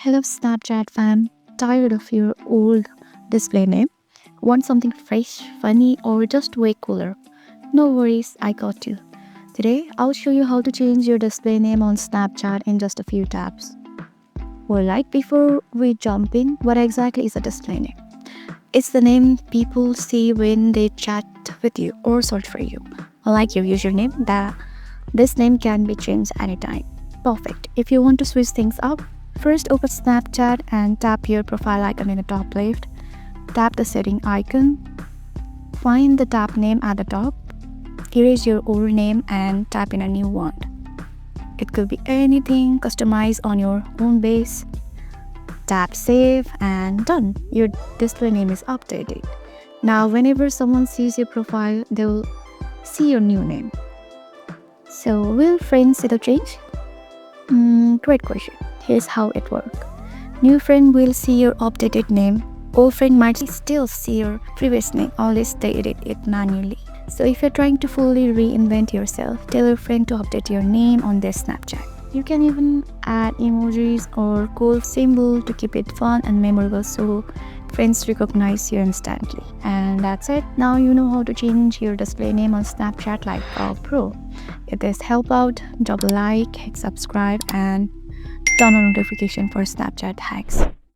Hello Snapchat fam, tired of your old display name? Want something fresh, funny, or just way cooler? No worries, I got you. Today, I'll show you how to change your display name on Snapchat in just a few taps. Alright, before we jump in, what exactly is a display name? It's the name people see when they chat with you or search for you. Like your username, this name can be changed anytime. Perfect. If you want to switch things up, first open Snapchat and tap your profile icon in the top left. Tap the setting icon. Find the tab name at the top. Erase your old name and tap in a new one. It could be anything, customize on your own base. Tap save and done. Your display name is updated. Now whenever someone sees your profile, they will see your new name. So will friends see the change? Great question. Here's how it works. New friend will see your updated name. Old friend might still see your previous name unless they edit it manually. So if you're trying to fully reinvent yourself, tell your friend to update your name on their Snapchat. You can even add emojis or cool symbol to keep it fun and memorable so friends recognize you instantly. And that's it. Now you know how to change your display name on Snapchat like a pro. If this helped out, drop a like, hit subscribe, and turn on notification for Snapchat hacks.